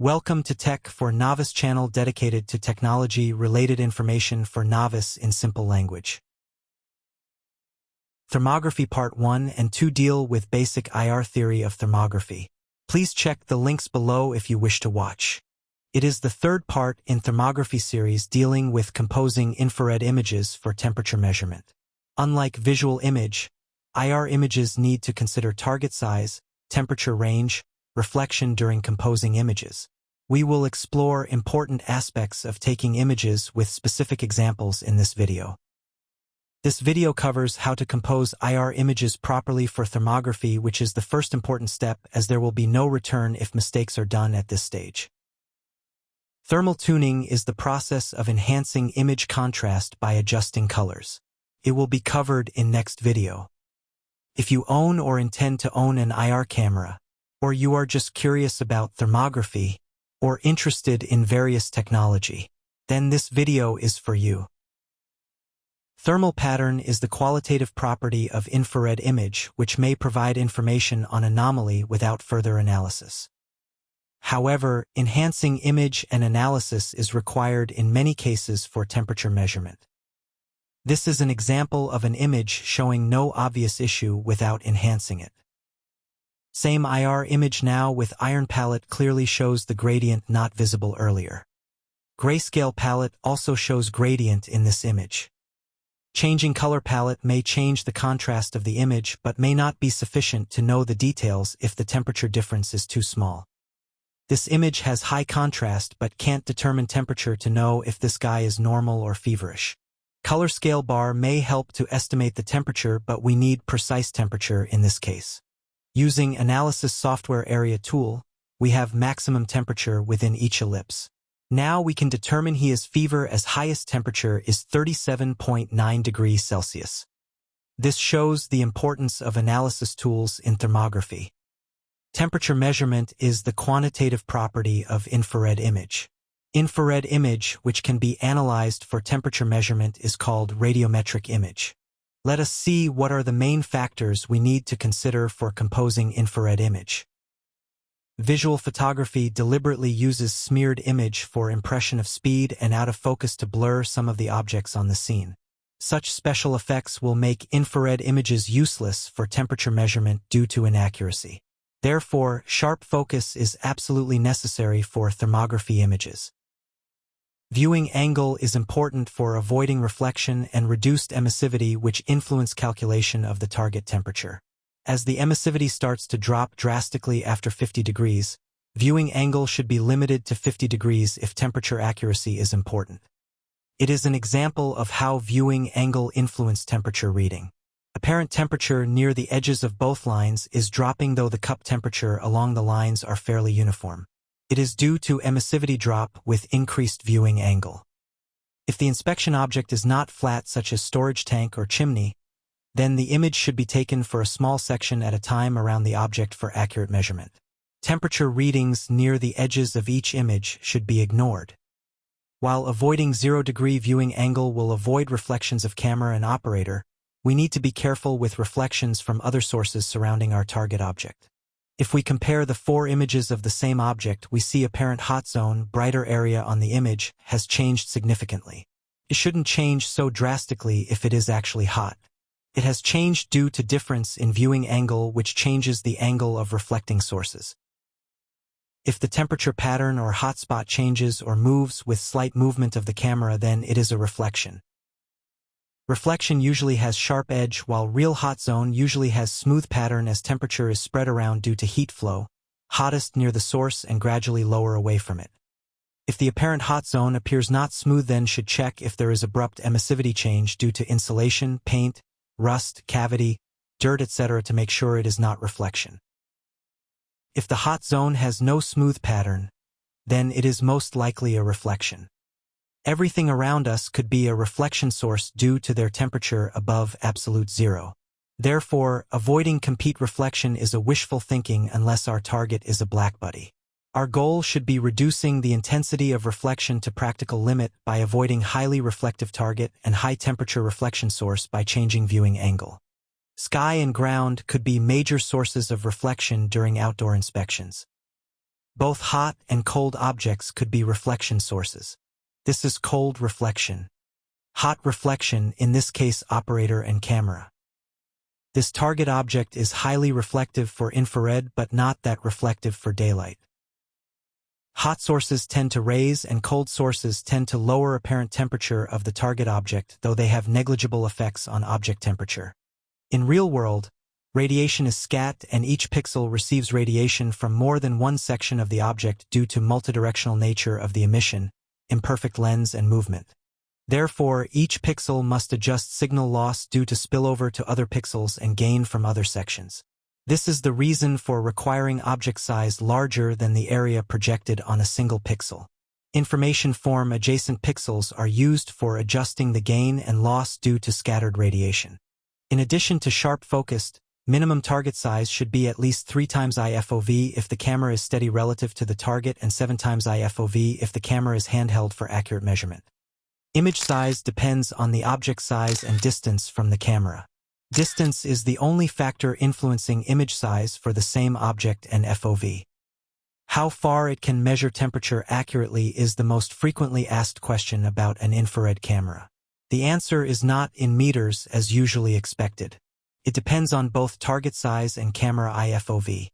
Welcome to Tech for Novice channel dedicated to technology-related information for novice in simple language. Thermography Part 1 and 2 deal with basic IR theory of thermography. Please check the links below if you wish to watch. It is the third part in thermography series dealing with composing infrared images for temperature measurement. Unlike visual image, IR images need to consider target size, temperature range, reflection during composing images. We will explore important aspects of taking images with specific examples in this video. This video covers how to compose IR images properly for thermography, which is the first important step, as there will be no return if mistakes are done at this stage. Thermal tuning is the process of enhancing image contrast by adjusting colors. It will be covered in next video. If you own or intend to own an IR camera, or you are just curious about thermography, or interested in various technology, then this video is for you. Thermal pattern is the qualitative property of infrared image, which may provide information on anomaly without further analysis. However, enhancing image and analysis is required in many cases for temperature measurement. This is an example of an image showing no obvious issue without enhancing it. Same IR image now with iron palette clearly shows the gradient not visible earlier. Grayscale palette also shows gradient in this image. Changing color palette may change the contrast of the image but may not be sufficient to know the details if the temperature difference is too small. This image has high contrast but can't determine temperature to know if this guy is normal or feverish. Color scale bar may help to estimate the temperature, but we need precise temperature in this case. Using Analysis Software Area tool, we have maximum temperature within each ellipse. Now we can determine his fever as highest temperature is 37.9 degrees Celsius. This shows the importance of analysis tools in thermography. Temperature measurement is the quantitative property of infrared image. Infrared image, which can be analyzed for temperature measurement, is called radiometric image. Let us see what are the main factors we need to consider for composing infrared image. Visual photography deliberately uses smeared image for impression of speed and out of focus to blur some of the objects on the scene. Such special effects will make infrared images useless for temperature measurement due to inaccuracy. Therefore, sharp focus is absolutely necessary for thermography images. Viewing angle is important for avoiding reflection and reduced emissivity, which influence calculation of the target temperature. As the emissivity starts to drop drastically after 50 degrees, viewing angle should be limited to 50 degrees if temperature accuracy is important. It is an example of how viewing angle influences temperature reading. Apparent temperature near the edges of both lines is dropping, though the cup temperature along the lines are fairly uniform. It is due to emissivity drop with increased viewing angle. If the inspection object is not flat, such as storage tank or chimney, then the image should be taken for a small section at a time around the object for accurate measurement. Temperature readings near the edges of each image should be ignored. While avoiding 0-degree viewing angle will avoid reflections of camera and operator, we need to be careful with reflections from other sources surrounding our target object. If we compare the 4 images of the same object, we see apparent hot zone, brighter area on the image, has changed significantly. It shouldn't change so drastically if it is actually hot. It has changed due to difference in viewing angle, which changes the angle of reflecting sources. If the temperature pattern or hotspot changes or moves with slight movement of the camera, then it is a reflection. Reflection usually has sharp edge, while real hot zone usually has smooth pattern as temperature is spread around due to heat flow, hottest near the source and gradually lower away from it. If the apparent hot zone appears not smooth, then should check if there is abrupt emissivity change due to insulation, paint, rust, cavity, dirt, etc. to make sure it is not reflection. If the hot zone has no smooth pattern, then it is most likely a reflection. Everything around us could be a reflection source due to their temperature above absolute zero. Therefore, avoiding complete reflection is a wishful thinking unless our target is a blackbody. Our goal should be reducing the intensity of reflection to practical limit by avoiding highly reflective target and high temperature reflection source by changing viewing angle. Sky and ground could be major sources of reflection during outdoor inspections. Both hot and cold objects could be reflection sources. This is cold reflection. Hot reflection, in this case operator and camera. This target object is highly reflective for infrared but not that reflective for daylight. Hot sources tend to raise and cold sources tend to lower apparent temperature of the target object, though they have negligible effects on object temperature. In real world, radiation is scat and each pixel receives radiation from more than one section of the object due to multidirectional nature of the emission, imperfect lens and movement. Therefore, each pixel must adjust signal loss due to spillover to other pixels and gain from other sections. This is the reason for requiring object size larger than the area projected on a single pixel. Information form adjacent pixels are used for adjusting the gain and loss due to scattered radiation. In addition to sharp focused, minimum target size should be at least 3 times IFOV if the camera is steady relative to the target and 7 times IFOV if the camera is handheld for accurate measurement. Image size depends on the object size and distance from the camera. Distance is the only factor influencing image size for the same object and FOV. How far it can measure temperature accurately is the most frequently asked question about an infrared camera. The answer is not in meters as usually expected. It depends on both target size and camera IFOV.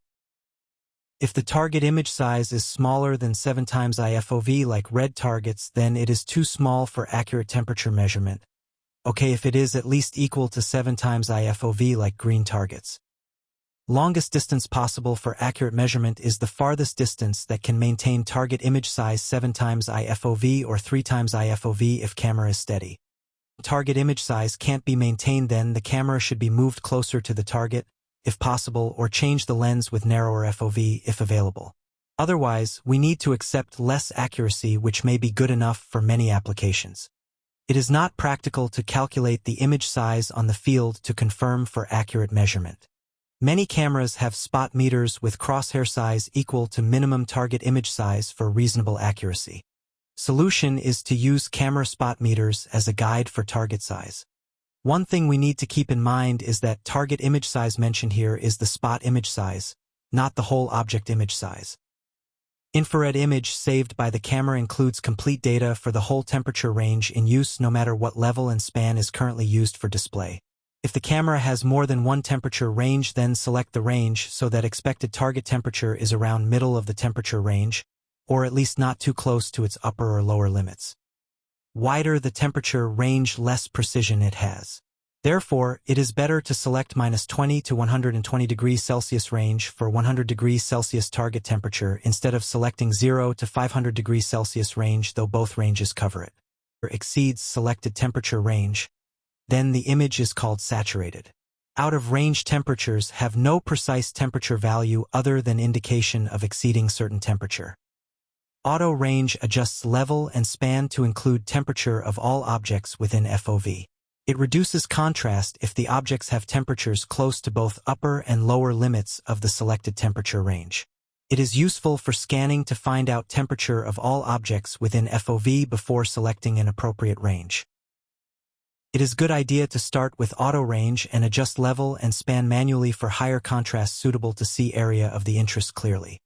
If the target image size is smaller than 7 times IFOV like red targets, then it is too small for accurate temperature measurement. Okay, if it is at least equal to 7 times IFOV like green targets. Longest distance possible for accurate measurement is the farthest distance that can maintain target image size 7 times IFOV or 3 times IFOV if camera is steady. Target image size can't be maintained, then the camera should be moved closer to the target, if possible, or change the lens with narrower FOV if available. Otherwise, we need to accept less accuracy, which may be good enough for many applications. It is not practical to calculate the image size on the field to confirm for accurate measurement. Many cameras have spot meters with crosshair size equal to minimum target image size for reasonable accuracy. Solution is to use camera spot meters as a guide for target size. One thing we need to keep in mind is that target image size mentioned here is the spot image size, not the whole object image size. Infrared image saved by the camera includes complete data for the whole temperature range in use no matter what level and span is currently used for display. If the camera has more than one temperature range, then select the range so that expected target temperature is around middle of the temperature range, or at least not too close to its upper or lower limits. Wider the temperature range, less precision it has. Therefore, it is better to select -20 to 120 degrees Celsius range for 100 degrees Celsius target temperature instead of selecting 0 to 500 degrees Celsius range, though both ranges cover it. Or exceeds selected temperature range, then the image is called saturated. Out-of-range temperatures have no precise temperature value other than indication of exceeding certain temperature. Auto range adjusts level and span to include temperature of all objects within FOV. It reduces contrast if the objects have temperatures close to both upper and lower limits of the selected temperature range. It is useful for scanning to find out temperature of all objects within FOV before selecting an appropriate range. It is a good idea to start with auto range and adjust level and span manually for higher contrast suitable to see area of the interest clearly.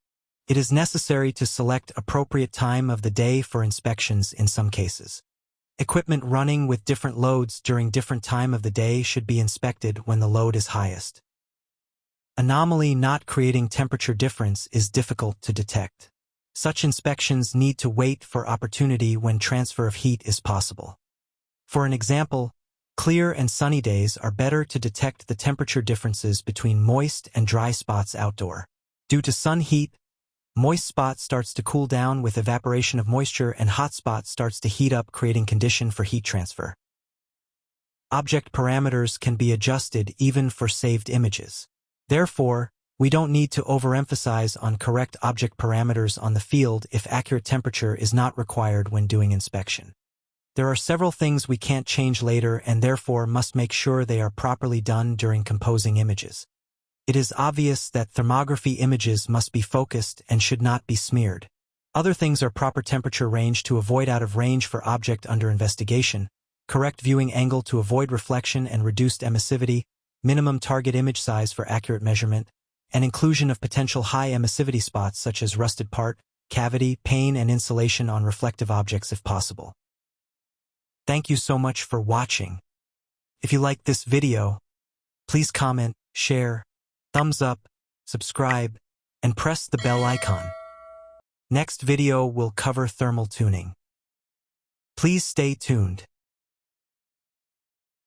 It is necessary to select appropriate time of the day for inspections in some cases. Equipment running with different loads during different time of the day should be inspected when the load is highest. Anomaly not creating temperature difference is difficult to detect. Such inspections need to wait for opportunity when transfer of heat is possible. For an example, clear and sunny days are better to detect the temperature differences between moist and dry spots outdoor. Due to sun heat, moist spot starts to cool down with evaporation of moisture and hot spot starts to heat up, creating condition for heat transfer. Object parameters can be adjusted even for saved images. Therefore, we don't need to overemphasize on correct object parameters on the field if accurate temperature is not required when doing inspection. There are several things we can't change later and therefore must make sure they are properly done during composing images. It is obvious that thermography images must be focused and should not be smeared. Other things are proper temperature range to avoid out of range for object under investigation, correct viewing angle to avoid reflection and reduced emissivity, minimum target image size for accurate measurement, and inclusion of potential high emissivity spots such as rusted part, cavity, pane, and insulation on reflective objects if possible. Thank you so much for watching. If you liked this video, please comment, share, thumbs up, subscribe, and press the bell icon. Next video will cover thermal tuning. Please stay tuned.